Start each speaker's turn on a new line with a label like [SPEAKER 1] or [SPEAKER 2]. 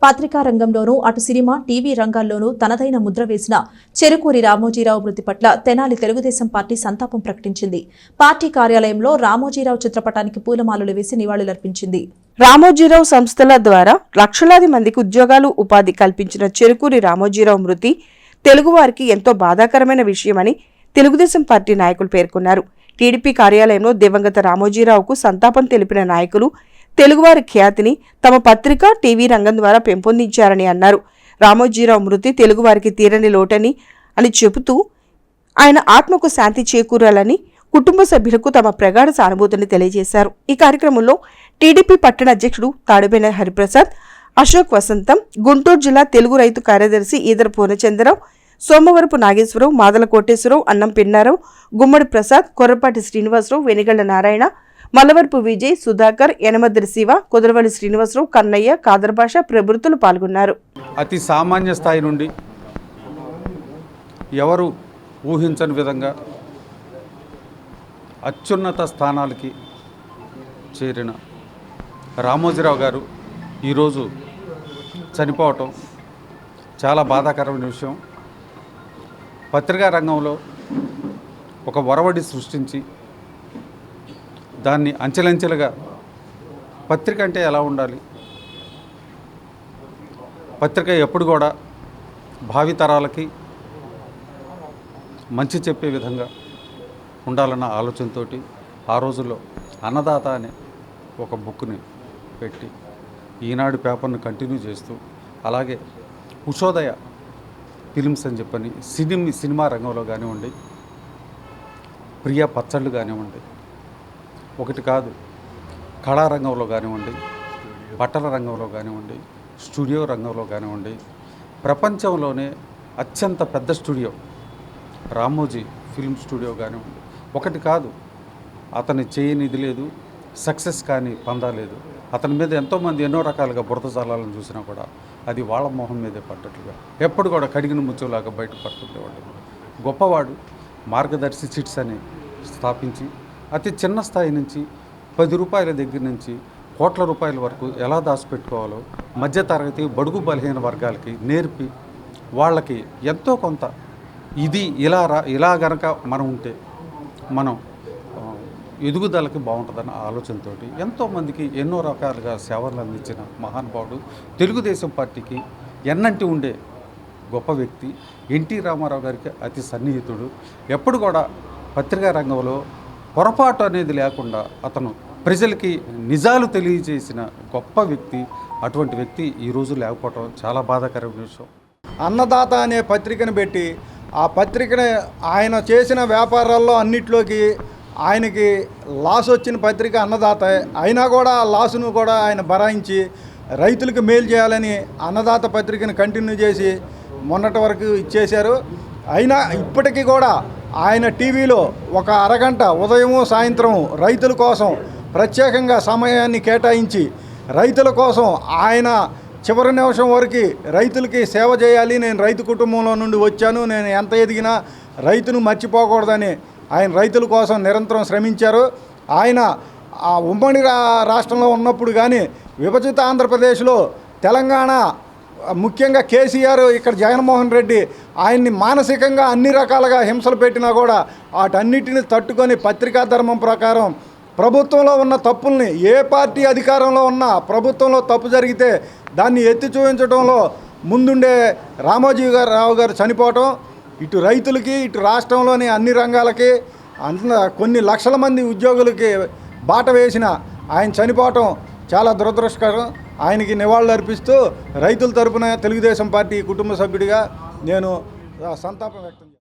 [SPEAKER 1] పత్రికా రంగంలోనూ అటు సినిమా, టీవీ రంగాల్లోనూ తనదైన ముద్ర వేసిన చెరుకూరి రామోజీరావు మృతి పట్ల తెనాలి తెలుగుదేశం పార్టీ సంతాపం ప్రకటించింది. పార్టీ కార్యాలయంలో రామోజీరావు చిత్రపటానికి పూలమాలలు వేసి నివాళులర్పించింది.
[SPEAKER 2] రామోజీరావు సంస్థల ద్వారా లక్షలాది మందికి ఉద్యోగాలు, ఉపాధి కల్పించిన చెరుకూరి రామోజీరావు మృతి తెలుగువారికి ఎంతో బాధాకరమైన విషయమని తెలుగుదేశం పార్టీ నాయకులు పేర్కొన్నారు. టీడీపీ కార్యాలయంలో దివంగత రామోజీరావుకు సంతాపం తెలిపిన నాయకులు తెలుగువారి ఖ్యాతిని తమ పత్రిక, టీవీ రంగం ద్వారా పెంపొందించారని అన్నారు. రామోజీరావు మృతి తెలుగువారికి తీరని లోటని చెబుతూ ఆయన ఆత్మకు శాంతి చేకూరాలని కుటుంబ సభ్యులకు తమ ప్రగాఢ సానుభూతిని తెలియజేశారు. ఈ కార్యక్రమంలో టీడీపీ పట్టణ అధ్యక్షుడు తాడుబెన హరిప్రసాద్, అశోక్ వసంతం, గుంటూరు జిల్లా తెలుగు రైతు కార్యదర్శి ఈదర పూర్ణచంద్రరావు, సోమవరపు నాగేశ్వరరావు, మాదల కోటేశ్వరరావు, అన్నం పిన్నారావు, గుమ్మడి ప్రసాద్, కొర్రపాటి శ్రీనివాసరావు, వెనిగళ్ల నారాయణ, మల్లవరపు విజయ్, సుధాకర్, యనమద్రి శివ, కుదరవల్లి శ్రీనివాసరావు, కన్నయ్య, కాదర్ భాష ప్రభుత్తులు పాల్గొన్నారు.
[SPEAKER 3] అతి సామాన్య స్థాయి నుండి ఎవరు ఊహించని విధంగా అత్యున్నత స్థానాలకి చేరిన రామోజీరావు గారు ఈరోజు చనిపోవటం చాలా బాధాకరమైన విషయం. పత్రికా రంగంలో ఒక ఒరవడి సృష్టించి దాన్ని అంచెలంచెలుగా పత్రిక అంటే ఎలా ఉండాలి, పత్రిక ఎప్పుడు కూడా భావితరాలకి మంచి చెప్పే విధంగా ఉండాలన్న ఆలోచనతో ఆ రోజుల్లో అన్నదాత అనే ఒక బుక్ని పెట్టి ఈనాడు పేపర్ను కంటిన్యూ చేస్తూ, అలాగే ఉషోదయ ఫిలిమ్స్ అని చెప్పని సినిమా రంగంలో కానివ్వండి, ప్రియ పచ్చళ్ళు కానివ్వండి, ఒకటి కాదు కళారంగంలో కానివ్వండి, బట్టల రంగంలో కానివ్వండి, స్టూడియో రంగంలో కానివ్వండి, ప్రపంచంలోనే అత్యంత పెద్ద స్టూడియో రామోజీ ఫిల్మ్ స్టూడియో కానివ్వండి, ఒకటి కాదు అతని చేయనిది లేదు, సక్సెస్ కానీ పొందలేదు. అతని మీద ఎంతోమంది ఎన్నో రకాలుగా బురద జాలాలను చూసినా కూడా అది వాళ్ళ మొహం మీదే పడ్డట్టుగా ఎప్పుడు కూడా కడిగిన ముచ్చులాగా బయట పడుతుండేవాడు. గొప్పవాడు. మార్గదర్శి సిట్స్ అని స్థాపించి అతి చిన్న స్థాయి నుంచి 10 రూపాయల దగ్గర నుంచి కోట్ల రూపాయల వరకు ఎలా దాచిపెట్టుకోవాలో మధ్యతరగతి, బడుగు బలహీన వర్గాలకి నేర్పి వాళ్ళకి ఎంతో కొంత ఇది ఇలా గనక మనం ఉంటే మనం ఎదుగుదలకి బాగుంటుందన్న ఆలోచనతో ఎంతోమందికి ఎన్నో రకాలుగా సేవలు అందించిన మహానుభావుడు, తెలుగుదేశం పార్టీకి ఎన్నంటి ఉండే గొప్ప వ్యక్తి, ఎన్టీ రామారావు గారికి అతి సన్నిహితుడు. ఎప్పుడు కూడా పత్రికా రంగంలో పొరపాటు అనేది లేకుండా అతను ప్రజలకి నిజాలు తెలియజేసిన గొప్ప వ్యక్తి. అటువంటి వ్యక్తి ఈరోజు లేకపోవడం చాలా బాధాకరమైన విషయం.
[SPEAKER 4] అన్నదాత అనే పత్రికను పెట్టి ఆ పత్రికను ఆయన చేసిన వ్యాపారాల్లో అన్నిట్లోకి ఆయనకి లాస్ వచ్చిన పత్రిక అన్నదాత అయినా కూడా ఆ లాసును కూడా ఆయన భరాయించి రైతులకు మేలు చేయాలని అన్నదాత పత్రికను కంటిన్యూ చేసి మొన్నటి వరకు ఇచ్చేశారు. అయినా ఇప్పటికీ కూడా ఆయన టీవీలో ఒక అరగంట ఉదయము సాయంత్రం రైతుల కోసం ప్రత్యేకంగా సమయాన్ని కేటాయించి రైతుల కోసం ఆయన చివరి నిమిషం వరకు రైతులకి సేవ చేయాలి, నేను రైతు కుటుంబంలో నుండి వచ్చాను, నేను ఎంత ఎదిగినా రైతును మర్చిపోకూడదని ఆయన రైతుల కోసం నిరంతరం శ్రమించారు. ఆయన ఆ ఉమ్మడి రాష్ట్రంలో ఉన్నప్పుడు కానీ విభజిత ఆంధ్రప్రదేశ్లో తెలంగాణ ముఖ్యంగా కేసీఆర్, ఇక్కడ జగన్మోహన్ రెడ్డి ఆయన్ని మానసికంగా అన్ని రకాలుగా హింసలు పెట్టినా కూడా వాటన్నిటిని తట్టుకొని పత్రికా ధర్మం ప్రకారం ప్రభుత్వంలో ఉన్న తప్పుల్ని, ఏ పార్టీ అధికారంలో ఉన్నా ప్రభుత్వంలో తప్పు జరిగితే దాన్ని ఎత్తి చూపించడంలో ముందుండే రామోజీరావు గారు చనిపోవటం ఇటు రైతులకి, ఇటు రాష్ట్రంలోని అన్ని రంగాలకి కొన్ని లక్షల మంది ఉద్యోగులకి బాట వేసిన ఆయన చనిపోవటం చాలా దురదృష్టకరం. ఆయనకి నివాళులు అర్పిస్తూ రైతుల తరపున తెలుగుదేశం పార్టీ కుటుంబ సభ్యుడిగా నేను సంతాపం వ్యక్తం